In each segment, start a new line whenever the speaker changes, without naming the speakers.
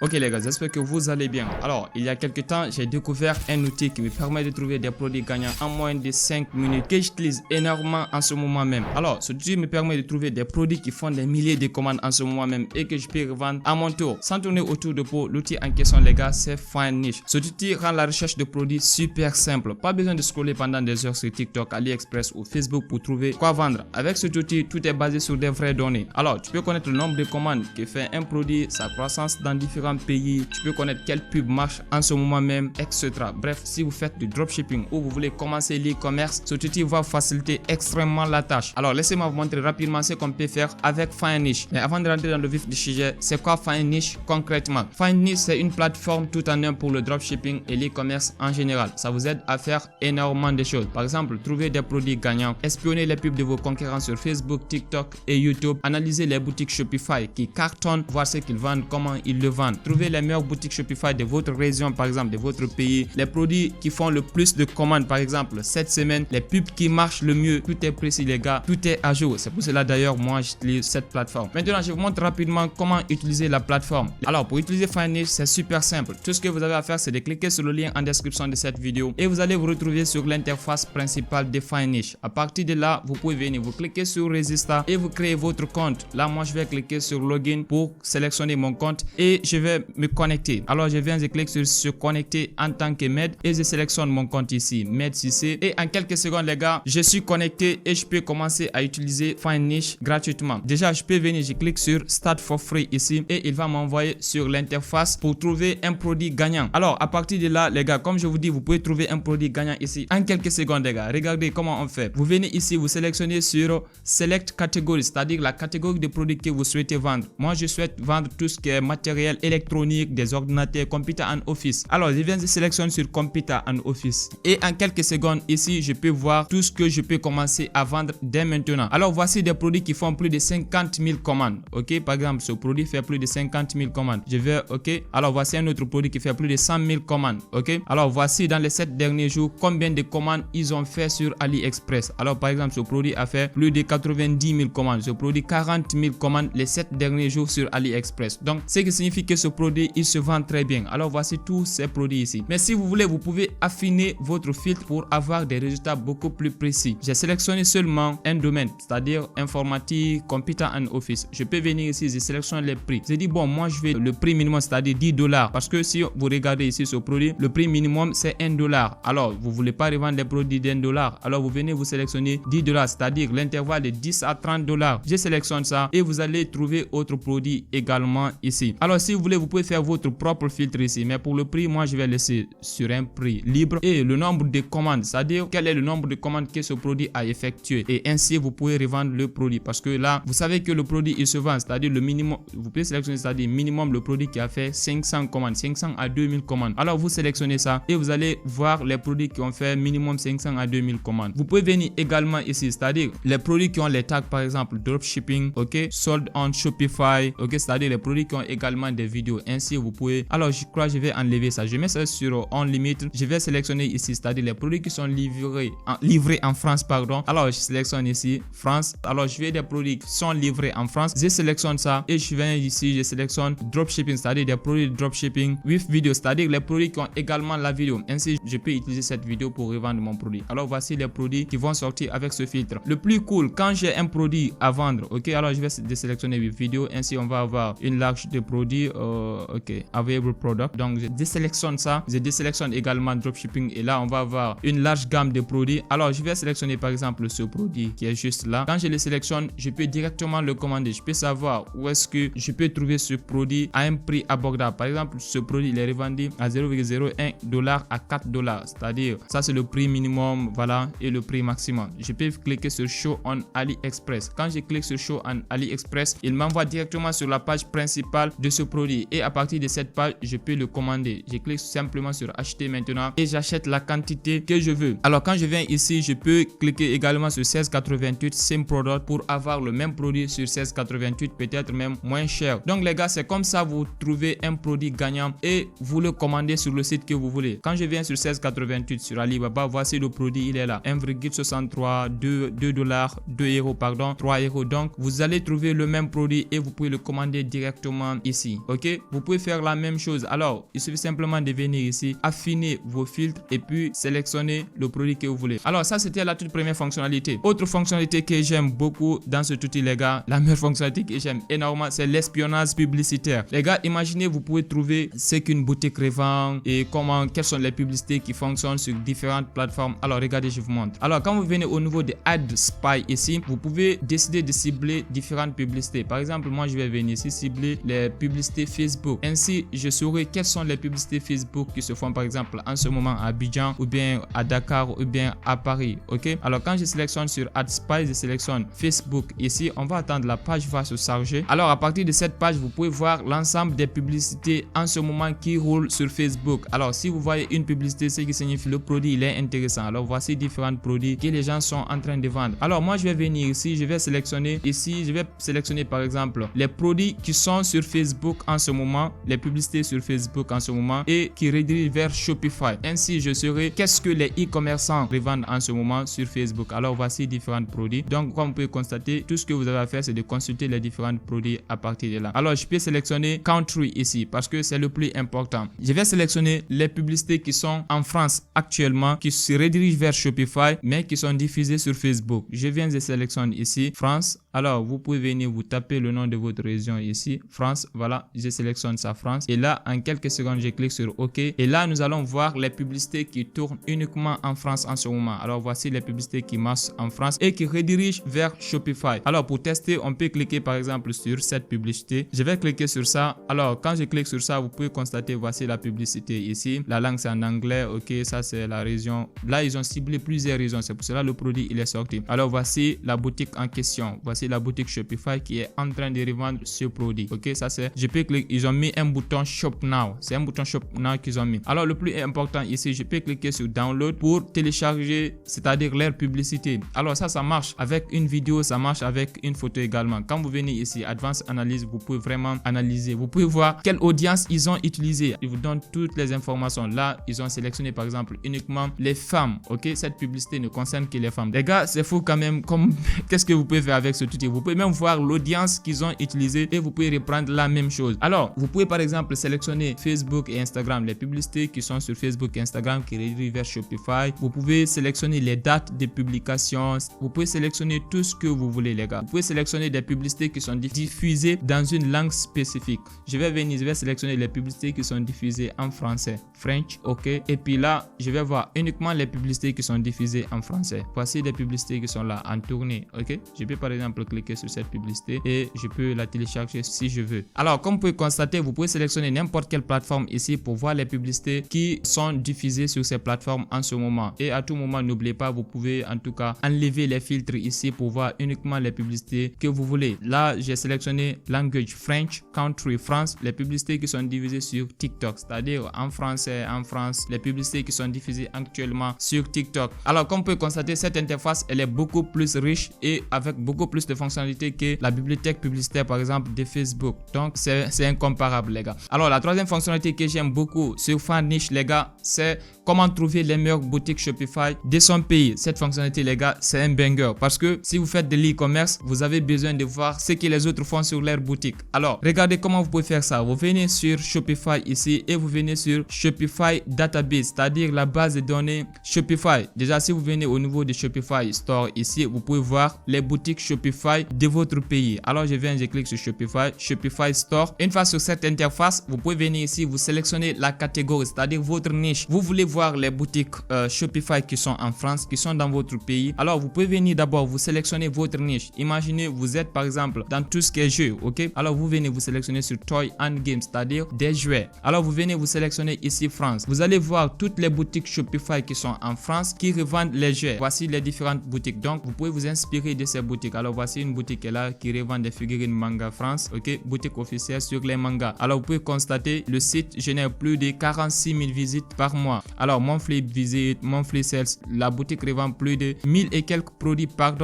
Ok les gars, j'espère que vous allez bien. Alors, il y a quelques temps, j'ai découvert un outil qui me permet de trouver des produits gagnants en moins de 5 minutes que j'utilise énormément en ce moment même. Alors, ce outil me permet de trouver des produits qui font des milliers de commandes en ce moment même et que je peux revendre à mon tour. Sans tourner autour de pot, l'outil en question les gars, c'est FindNiche. Cet outil rend la recherche de produits super simple. Pas besoin de scroller pendant des heures sur TikTok, AliExpress ou Facebook pour trouver quoi vendre. Avec cet outil, tout est basé sur des vraies données. Alors, tu peux connaître le nombre de commandes que fait un produit, sa croissance dans différents pays, tu peux connaître quelle pub marche en ce moment même, etc. Bref, si vous faites du dropshipping ou vous voulez commencer l'e-commerce, cet outil va faciliter extrêmement la tâche. Alors, laissez-moi vous montrer rapidement ce qu'on peut faire avec FindNiche. Mais avant de rentrer dans le vif du sujet, c'est quoi FindNiche concrètement? FindNiche, c'est une plateforme tout en un pour le dropshipping et l'e-commerce en général. Ça vous aide à faire énormément de choses. Par exemple, trouver des produits gagnants, espionner les pubs de vos concurrents sur Facebook, TikTok et YouTube, analyser les boutiques Shopify qui cartonnent, voir ce qu'ils vendent, comment ils le vendent, trouver les meilleures boutiques Shopify de votre région, par exemple de votre pays, les produits qui font le plus de commandes, par exemple cette semaine, les pubs qui marchent le mieux. Tout est précis les gars, tout est à jour. C'est pour cela d'ailleurs moi j'utilise cette plateforme. Maintenant je vous montre rapidement comment utiliser la plateforme. Alors pour utiliser FindNiche, c'est super simple. Tout ce que vous avez à faire, c'est de cliquer sur le lien en description de cette vidéo et vous allez vous retrouver sur l'interface principale de FindNiche. À partir de là, vous pouvez venir, vous cliquez sur Register et vous créez votre compte. Là moi je vais cliquer sur Login pour sélectionner mon compte et je vais me connecter. Alors je viens, je clique sur se connecter en tant que maître et je sélectionne mon compte ici, maître CC, et en quelques secondes les gars, je suis connecté et je peux commencer à utiliser FindNiche gratuitement. Déjà je peux venir, je clique sur Start for Free ici et il va m'envoyer sur l'interface pour trouver un produit gagnant. Alors à partir de là les gars, comme je vous dis, vous pouvez trouver un produit gagnant ici en quelques secondes les gars. Regardez comment on fait. Vous venez ici, vous sélectionnez sur Select Category, c'est-à-dire la catégorie de produits que vous souhaitez vendre. Moi je souhaite vendre tout ce qui est matériel électronique, des ordinateurs, Computer and Office. Alors je viens de sélectionner sur Computer and Office et en quelques secondes ici je peux voir tout ce que je peux commencer à vendre dès maintenant. Alors voici des produits qui font plus de 50 000 commandes. Ok, par exemple ce produit fait plus de 50 000 commandes. Je vais ok. Alors voici un autre produit qui fait plus de 100 000 commandes. Ok, alors voici dans les 7 derniers jours combien de commandes ils ont fait sur AliExpress. Alors par exemple ce produit a fait plus de 90 000 commandes. Ce produit 40 000 commandes les 7 derniers jours sur AliExpress. Donc ce qui signifie que ce produit il se vend très bien. Alors voici tous ces produits ici. Mais si vous voulez, vous pouvez affiner votre filtre pour avoir des résultats beaucoup plus précis. J'ai sélectionné seulement un domaine, c'est-à-dire informatique, Computer and Office. Je peux venir ici, je sélectionne les prix. J'ai dit bon, moi je vais le prix minimum, c'est-à-dire $10, parce que si vous regardez ici ce produit, le prix minimum c'est $1. Alors vous voulez pas revendre des produits d'$1, alors vous venez vous sélectionner $10, c'est-à-dire l'intervalle de 10 à $30. Je sélectionne ça et vous allez trouver autre produit également ici. Alors si vous voulez, vous pouvez faire votre propre filtre ici, mais pour le prix moi je vais laisser sur un prix libre et le nombre de commandes, c'est-à-dire quel est le nombre de commandes que ce produit a effectué, et ainsi vous pouvez revendre le produit, parce que là vous savez que le produit il se vend, c'est-à-dire le minimum, vous pouvez sélectionner, c'est-à-dire minimum le produit qui a fait 500 commandes, 500 à 2000 commandes. Alors vous sélectionnez ça et vous allez voir les produits qui ont fait minimum 500 à 2000 commandes. Vous pouvez venir également ici, c'est-à-dire les produits qui ont les tags par exemple dropshipping, ok, sold on Shopify, ok, c'est-à-dire les produits qui ont également des vidéos. Ainsi vous pouvez, alors je crois que je vais enlever ça, je mets ça sur on limit, je vais sélectionner ici, c'est-à-dire les produits qui sont livrés en France, pardon. Alors je sélectionne ici France. Alors je vais des produits qui sont livrés en France, je sélectionne ça et je viens ici, je sélectionne dropshipping, c'est-à-dire des produits de dropshipping with video, c'est-à-dire les produits qui ont également la vidéo. Ainsi je peux utiliser cette vidéo pour revendre mon produit. Alors voici les produits qui vont sortir avec ce filtre. Le plus cool, quand j'ai un produit à vendre, ok, alors je vais désélectionner with vidéo. Ainsi on va avoir une large de produits, ok, available product. Donc je désélectionne ça, je désélectionne également dropshipping et là on va avoir une large gamme de produits. Alors je vais sélectionner par exemple ce produit qui est juste là. Quand je le sélectionne, je peux directement le commander. Je peux savoir où est-ce que je peux trouver ce produit à un prix abordable. Par exemple ce produit il est revendu à 0,01$ à $4, c'est-à-dire ça c'est le prix minimum, voilà, et le prix maximum. Je peux cliquer sur Show on AliExpress. Quand je clique sur Show on AliExpress, il m'envoie directement sur la page principale de ce produit et à partir de cette page je peux le commander. Je clique simplement sur acheter maintenant et j'achète la quantité que je veux. Alors quand je viens ici, je peux cliquer également sur 16,88 same product pour avoir le même produit sur 16,88, peut-être même moins cher. Donc les gars, c'est comme ça vous trouvez un produit gagnant et vous le commandez sur le site que vous voulez. Quand je viens sur 16,88 sur Alibaba, voici le produit, il est là, 1,63, 2€, pardon, 3€. Donc vous allez trouver le même produit et vous pouvez le commander directement ici. Ok, ok, vous pouvez faire la même chose. Alors, il suffit simplement de venir ici, affiner vos filtres et puis sélectionner le produit que vous voulez. Alors, ça, c'était la toute première fonctionnalité. Autre fonctionnalité que j'aime beaucoup dans cet outil, les gars, la meilleure fonctionnalité que j'aime énormément, c'est l'espionnage publicitaire. Les gars, imaginez, vous pouvez trouver ce qu'une boutique revend et quelles sont les publicités qui fonctionnent sur différentes plateformes. Alors, regardez, je vous montre. Alors, quand vous venez au niveau de Ad Spy ici, vous pouvez décider de cibler différentes publicités. Par exemple, moi, je vais venir ici cibler les publicités Facebook. Ainsi, je saurai quelles sont les publicités Facebook qui se font, par exemple, en ce moment à Abidjan ou bien à Dakar ou bien à Paris. Ok, alors quand je sélectionne sur Ad Spy, je sélectionne Facebook ici, on va attendre, la page va se charger. Alors à partir de cette page, vous pouvez voir l'ensemble des publicités en ce moment qui roulent sur Facebook. Alors si vous voyez une publicité, ce qui signifie le produit il est intéressant. Alors voici différents produits que les gens sont en train de vendre. Alors moi je vais venir ici, je vais sélectionner ici, je vais sélectionner par exemple les produits qui sont sur Facebook en ce moment, les publicités sur Facebook en ce moment et qui redirigent vers Shopify. Ainsi je saurai qu'est-ce que les e-commerçants revendent en ce moment sur Facebook. Alors voici différents produits. Donc comme vous pouvez constater, tout ce que vous avez à faire c'est de consulter les différents produits à partir de là. Alors je peux sélectionner Country ici parce que c'est le plus important. Je vais sélectionner les publicités qui sont en France actuellement, qui se redirigent vers Shopify mais qui sont diffusées sur Facebook. Je viens de sélectionner ici France. Alors vous pouvez venir vous taper le nom de votre région ici, France. Voilà, je sélectionne ça, France. Et là en quelques secondes je clique sur OK. Et là nous allons voir les publicités qui tournent uniquement en France en ce moment. Alors voici les publicités qui marchent en France et qui redirigent vers Shopify. Alors pour tester, on peut cliquer par exemple sur cette publicité. Je vais cliquer sur ça. Alors quand je clique sur ça, vous pouvez constater, voici la publicité ici. La langue c'est en anglais. Ok, ça c'est la région. Là ils ont ciblé plusieurs régions. C'est pour cela le produit il est sorti. Alors voici la boutique en question. Voici la boutique Shopify qui est en train de revendre ce produit. Ok, ça c'est, je peux cliquer. Ils ont mis un bouton Shop Now. C'est un bouton Shop Now qu'ils ont mis. Alors le plus important ici, je peux cliquer sur Download pour télécharger, c'est-à-dire leur publicité. Alors ça marche avec une vidéo, ça marche avec une photo également. Quand vous venez ici, Advanced Analyse, vous pouvez vraiment analyser. Vous pouvez voir quelle audience ils ont utilisé. Ils vous donnent toutes les informations. Là, ils ont sélectionné par exemple uniquement les femmes. Ok, cette publicité ne concerne que les femmes. Les gars, c'est fou quand même. Comme qu'est-ce que vous pouvez faire avec ce outil? Vous pouvez même voir l'audience qu'ils ont utilisé et vous pouvez reprendre la même chose. Alors, vous pouvez par exemple sélectionner Facebook et Instagram, les publicités qui sont sur Facebook et Instagram qui redirigent vers Shopify. Vous pouvez sélectionner les dates de publication. Vous pouvez sélectionner tout ce que vous voulez, les gars. Vous pouvez sélectionner des publicités qui sont diffusées dans une langue spécifique. Je vais sélectionner les publicités qui sont diffusées en français, French, ok. Et puis là, je vais voir uniquement les publicités qui sont diffusées en français. Voici des publicités qui sont là en tournée, ok. Je peux par exemple cliquer sur cette publicité et je peux la télécharger si je veux. Alors, comme vous pouvez constater, vous pouvez sélectionner n'importe quelle plateforme ici pour voir les publicités qui sont diffusées sur ces plateformes en ce moment. Et à tout moment, n'oubliez pas, vous pouvez en tout cas enlever les filtres ici pour voir uniquement les publicités que vous voulez. Là, j'ai sélectionné Language French, Country France, les publicités qui sont diffusées sur TikTok, c'est-à-dire en français, en France, les publicités qui sont diffusées actuellement sur TikTok. Alors, comme vous pouvez constater, cette interface, elle est beaucoup plus riche et avec beaucoup plus de fonctionnalités que la bibliothèque publicitaire, par exemple, de Facebook. Donc, c'est incomparable, les gars. Alors, la troisième fonctionnalité que j'aime beaucoup sur Farnish, les gars, c'est comment trouver les meilleures boutiques Shopify de son pays. Cette fonctionnalité, les gars, c'est un banger parce que si vous faites de l'e-commerce, vous avez besoin de voir ce que les autres font sur leur boutique. Alors, regardez comment vous pouvez faire ça. Vous venez sur Shopify ici et vous venez sur Shopify Database, c'est-à-dire la base de données Shopify. Déjà, si vous venez au niveau de Shopify Store ici, vous pouvez voir les boutiques Shopify de votre pays. Alors, je clique sur Shopify Store. Une fois sur cette interface, vous pouvez venir ici, vous sélectionnez la catégorie, c'est-à-dire votre niche. Vous voulez voir les boutiques Shopify qui sont en France, qui sont dans votre pays. Alors, vous pouvez venir d'abord, vous sélectionnez votre niche. Imaginez, vous êtes par exemple dans tout ce qui est jeu, ok? Alors, vous venez vous sélectionner sur Toy and Games, c'est-à-dire des jouets. Alors, vous venez vous sélectionner ici France. Vous allez voir toutes les boutiques Shopify qui sont en France, qui revendent les jouets. Voici les différentes boutiques. Donc, vous pouvez vous inspirer de ces boutiques. Alors, voici une boutique là qui revend des figurines manga France, ok? Boutique officielle sur les mangas. Alors, vous pouvez constater, le site génère plus de 46 000 visites par mois. Alors, monthly visit, monthly sales, la boutique revend plus de 1000 et quelques produits par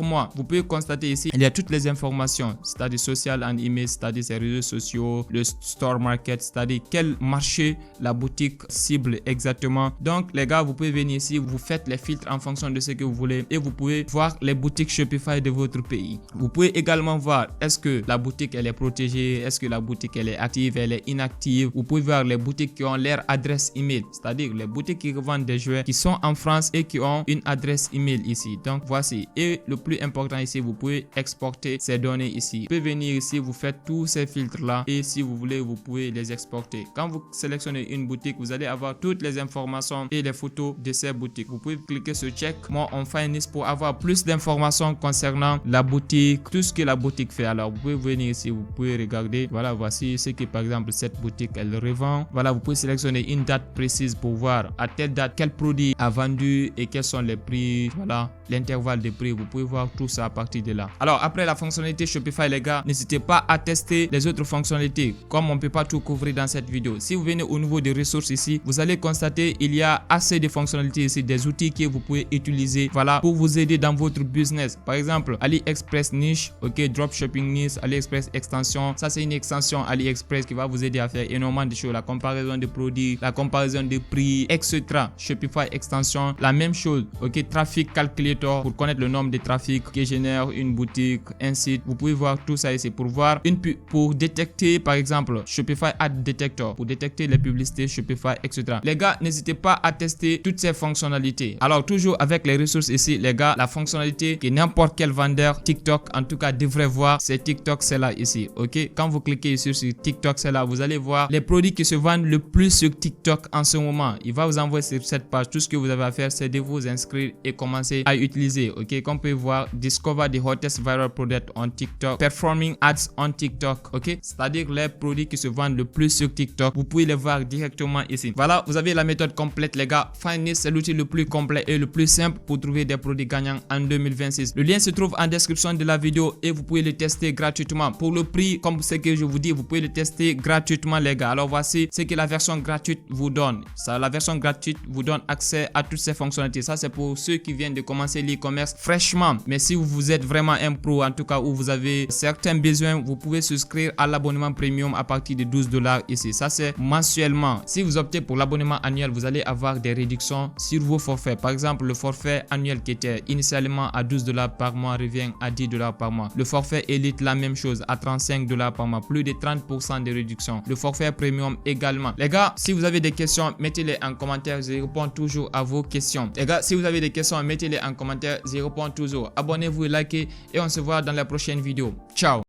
mois. Vous pouvez constater ici, il y a toutes les informations, c'est-à-dire social and image, c'est-à-dire ses réseaux sociaux, le store market, c'est-à-dire quel marché la boutique cible exactement. Donc, les gars, vous pouvez venir ici, vous faites les filtres en fonction de ce que vous voulez et vous pouvez voir les boutiques Shopify de votre pays. Vous pouvez également voir est-ce que la boutique elle est protégée, est-ce que la boutique elle est active, elle est inactive. Vous pouvez voir les boutiques qui ont leur adresse email, c'est-à-dire les boutiques qui revendent des jouets qui sont en France et qui ont une adresse email ici. Donc voici. Et le plus important ici, vous pouvez exporter ces données ici. Vous pouvez venir ici, vous faites tous ces filtres là et si vous voulez, vous pouvez les exporter. Quand vous sélectionnez une boutique, vous allez avoir toutes les informations et les photos de ces boutiques. Vous pouvez cliquer sur check more on Finance pour avoir plus d'informations concernant la boutique, tout ce que la boutique fait. Alors vous pouvez venir ici, vous pouvez regarder. Voilà, voici ce que par exemple cette boutique elle revend. Voilà, vous pouvez sélectionner une date précise pour voir à telle date quel produit a vendu et quels sont les prix. Voilà, l'intervalle de prix. Vous pouvez voir tout ça à partir de là. Alors après la fonctionnalité Shopify les gars, n'hésitez pas à tester les autres fonctionnalités comme on ne peut pas tout couvrir dans cette vidéo. Si vous venez au niveau des ressources ici, vous allez constater il y a assez de fonctionnalités ici, des outils que vous pouvez utiliser, voilà, pour vous aider dans votre business. Par exemple, AliExpress niche, ok, dropshipping niche, AliExpress extension. Ça c'est une extension AliExpress qui va vous aider à faire énormément de choses, la comparaison de produits, la comparaison de prix, etc. Shopify extension, la même chose, ok, traffic calculator pour connaître le nombre de trafic que génère une boutique, un site. Vous pouvez voir tout ça ici pour voir pour détecter par exemple Shopify Ad Detector pour détecter les publicités Shopify, etc. Les gars, n'hésitez pas à tester toutes ces fonctionnalités. Alors toujours avec les ressources ici les gars, la fonctionnalité que n'importe quel vendeur TikTok en tout cas devrait voir, c'est TikTok Seller ici, ok. Quand vous cliquez ici sur TikTok Seller, vous allez voir les produits qui se vendent le plus sur TikTok en ce moment. Il va vous envoyer sur cette page. Tout ce que vous avez à faire, c'est de vous inscrire et commencer à utiliser, ok. Comme vous pouvez voir, discover the hottest viral product on TikTok, performing ads on TikTok, ok, c'est-à-dire les produits qui se vendent le plus sur TikTok. Vous pouvez les voir directement ici. Voilà, vous avez la méthode complète les gars. Finance, c'est l'outil le plus complet et le plus simple pour trouver des produits gagnants en 2026. Le lien se trouve en description de la vidéo et vous pouvez le tester gratuitement. Pour le prix, comme ce que je vous dis, vous pouvez le tester gratuitement les gars. Alors voici ce que la version gratuite vous donne. Ça, la version gratuite vous donne accès à toutes ces fonctionnalités. Ça c'est pour ceux qui viennent de commencer l'e-commerce fraîchement. Mais si vous êtes vraiment un pro, en tout cas où vous avez certains besoins, vous pouvez souscrire à l'abonnement premium à partir de $12 ici. Ça c'est mensuellement. Si vous optez pour l'abonnement annuel, vous allez avoir des réductions sur vos forfaits. Par exemple, le forfait annuel qui était initialement à $12 par mois revient à $10 par mois. Le forfait Elite, la même chose, à $35 par mois, plus de 30% de réduction. Le forfait premium également. Les gars, si vous avez des questions, mettez-les en commentaire. Je réponds toujours à vos questions. Les gars, si vous avez des questions, mettez-les en commentaire. Je réponds toujours. Abonnez-vous, likez et on se voit dans la prochaine vidéo. Ciao.